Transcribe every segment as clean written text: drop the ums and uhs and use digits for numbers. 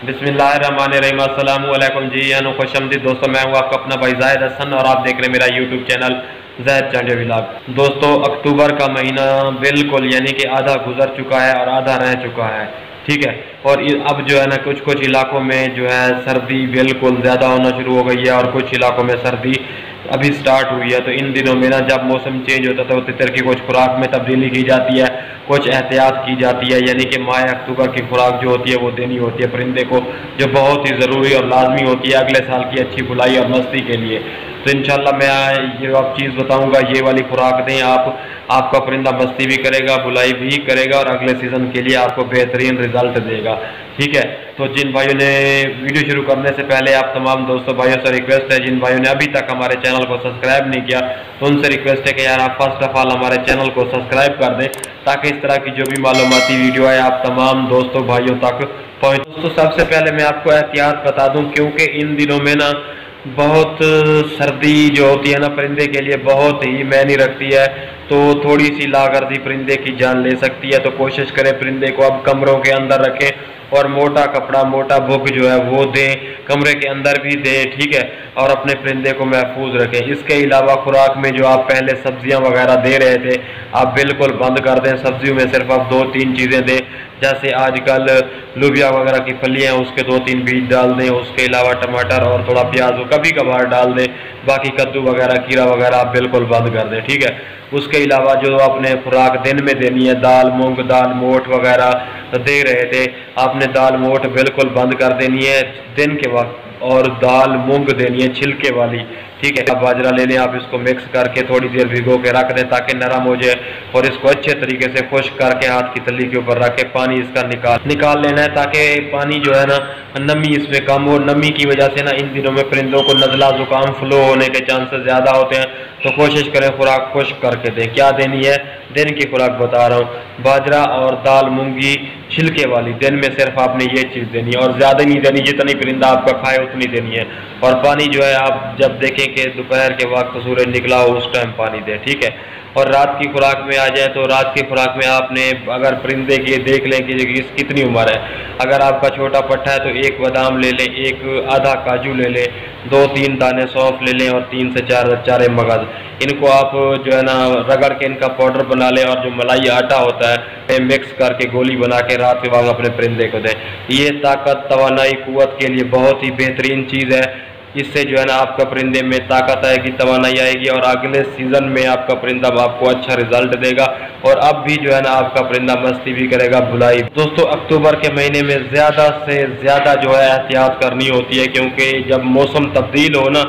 बिस्मिल्लाहिर्रहमानिर्रहीम। अस्सलामु अलैकुम जी खुशमदीद दोस्तों, मैं हूँ आपका अपना भाई जाहिद हसन और आप देख रहे हैं मेरा YouTube channel Zahid Chandia vlog. दोस्तों, अक्टूबर का महीना बिल्कुल यानी कि आधा गुजर चुका है और आधा रह चुका है, ठीक है। और अब जो है ना कुछ कुछ इलाकों में जो है सर्दी बिल्कुल ज़्यादा होना शुरू हो गई है और कुछ इलाकों में सर्दी अभी स्टार्ट हुई है। तो इन दिनों में ना जब मौसम चेंज होता है तो तितर की कुछ खुराक में तब्दीली की जाती है, कुछ एहतियात की जाती है, यानी कि माह अक्टूबर की खुराक जो होती है वो देनी होती है परिंदे को, जो बहुत ही ज़रूरी और लाजमी होती है अगले साल की अच्छी बुलाई और मस्ती के लिए। तो इंशाल्लाह मैं ये आप चीज़ बताऊंगा, ये वाली खुराक दें आप, आपका परिंदा मस्ती भी करेगा, बुलाई भी करेगा और अगले सीज़न के लिए आपको बेहतरीन रिजल्ट देगा, ठीक है। तो जिन भाइयों ने वीडियो शुरू करने से पहले आप तमाम दोस्तों भाइयों से रिक्वेस्ट है, जिन भाइयों ने अभी तक हमारे चैनल को सब्सक्राइब नहीं किया तो उनसे रिक्वेस्ट है कि यार आप फर्स्ट ऑफ ऑल हमारे चैनल को सब्सक्राइब कर दें ताकि इस तरह की जो भी मालूमाती वीडियो है आप तमाम दोस्तों भाइयों तक पहुँच। दोस्तों, सबसे पहले मैं आपको एहतियात बता दूँ, क्योंकि इन दिनों में ना बहुत सर्दी जो होती है ना परिंदे के लिए बहुत ही मायने रखती है। तो थोड़ी सी लागर्दी परिंदे की जान ले सकती है। तो कोशिश करें परिंदे को अब कमरों के अंदर रखें और मोटा कपड़ा, मोटा बुक जो है वो दें, कमरे के अंदर भी दें, ठीक है, और अपने परिंदे को महफूज रखें। इसके अलावा खुराक में जो आप पहले सब्जियां वगैरह दे रहे थे आप बिल्कुल बंद कर दें। सब्जियों में सिर्फ आप 2-3 चीज़ें दें, जैसे आजकल लोबिया वगैरह की फलियाँ हैं उसके 2-3 बीज डाल दें, उसके अलावा टमाटर और थोड़ा प्याज वो कभी कभार डाल दें, बाकी कद्दू वगैरह, खीरा वगैरह आप बिल्कुल बंद कर दें, ठीक है। उसके अलावा जो आपने खुराक दिन में देनी है, दाल, मूंग दाल, मोठ वगैरह दे रहे थे, आपने दाल मोठ बिल्कुल बंद कर देनी है दिन के वक्त, और दाल मूंग देनी है छिलके वाली, ठीक है। आप बाजरा ले लें, आप इसको मिक्स करके थोड़ी देर भिगो के रख दें ताकि नरम हो जाए, और इसको अच्छे तरीके से खुश्क करके हाथ की तली के ऊपर रख के पानी इसका निकाल लेना है ताकि पानी जो है ना नमी इसमें कम हो। नमी की वजह से ना इन दिनों में परिंदों को नज़ला जुकाम फ्लो होने के चांसेस ज़्यादा होते हैं। तो कोशिश करें खुराक खुश्क करके दें। क्या देनी है, दिन की खुराक बता रहा हूँ, बाजरा और दाल मूंगी छिलके वाली, दिन में सिर्फ आपने ये चीज़ देनी है और ज़्यादा नहीं देनी, जितनी परिंदा आपका खाए उतनी देनी है। और पानी जो है आप जब देखें कि दोपहर के वक्त सूरज निकला हो उस टाइम पानी दें, ठीक है। और रात की खुराक में आ जाए तो रात की खुराक में आपने अगर परिंदे की देख लें कि कितनी उम्र है, अगर आपका छोटा पट्टा है तो 1 बादाम ले लें, 1 आधा काजू ले लें, 2-3 दाने सौंफ ले लें और 3 से 4 मगज। इनको आप जो है ना रगड़ के इनका पाउडर बना लें और जो मलाई आटा होता है मिक्स करके गोली बना के रात के वक्त अपने परिंदे को दें। ये ताकत, तवानाई, कुव्वत के लिए बहुत ही बेहतरीन चीज़ है। इससे जो है ना आपका परिंदे में ताकत आएगी, तवानाई आएगी और अगले सीज़न में आपका परिंदा आपको अच्छा रिजल्ट देगा। और अब भी जो है ना आपका परिंदा मस्ती भी करेगा, बुलाई। दोस्तों, अक्टूबर के महीने में ज़्यादा से ज़्यादा जो है एहतियात करनी होती है, क्योंकि जब मौसम तब्दील हो ना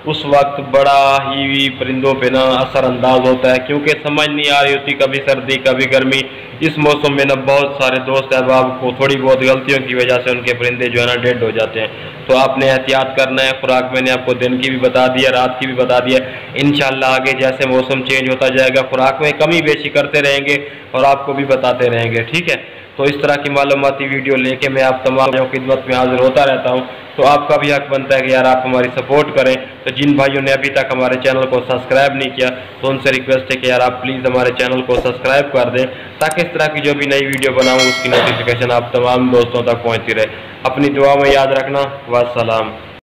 उस वक्त बड़ा ही परिंदों पे ना असरअंदाज होता है, क्योंकि समझ नहीं आ रही होती, कभी सर्दी कभी गर्मी। इस मौसम में ना बहुत सारे दोस्त अहबाब को थोड़ी बहुत गलतियों की वजह से उनके परिंदे जो है ना डेड हो जाते हैं। तो आपने एहतियात करना है। खुराक मैंने आपको दिन की भी बता दी है, रात की भी बता दी है। इंशाल्लाह आगे जैसे मौसम चेंज होता जाएगा खुराक में कमी बेशी करते रहेंगे और आपको भी बताते रहेंगे, ठीक है। तो इस तरह की मालूमाती वीडियो लेके मैं आप तमाम खिदमत में हाजिर होता रहता हूँ। तो आपका भी हक बनता है कि यार आप हमारी सपोर्ट करें। तो जिन भाइयों ने अभी तक हमारे चैनल को सब्सक्राइब नहीं किया तो उनसे रिक्वेस्ट है कि यार आप प्लीज़ हमारे चैनल को सब्सक्राइब कर दें ताकि इस तरह की जो भी नई वीडियो बनाऊँ उसकी नोटिफिकेशन आप तमाम दोस्तों तक पहुँचती रहे। अपनी दुआ में याद रखना। वस्सलाम।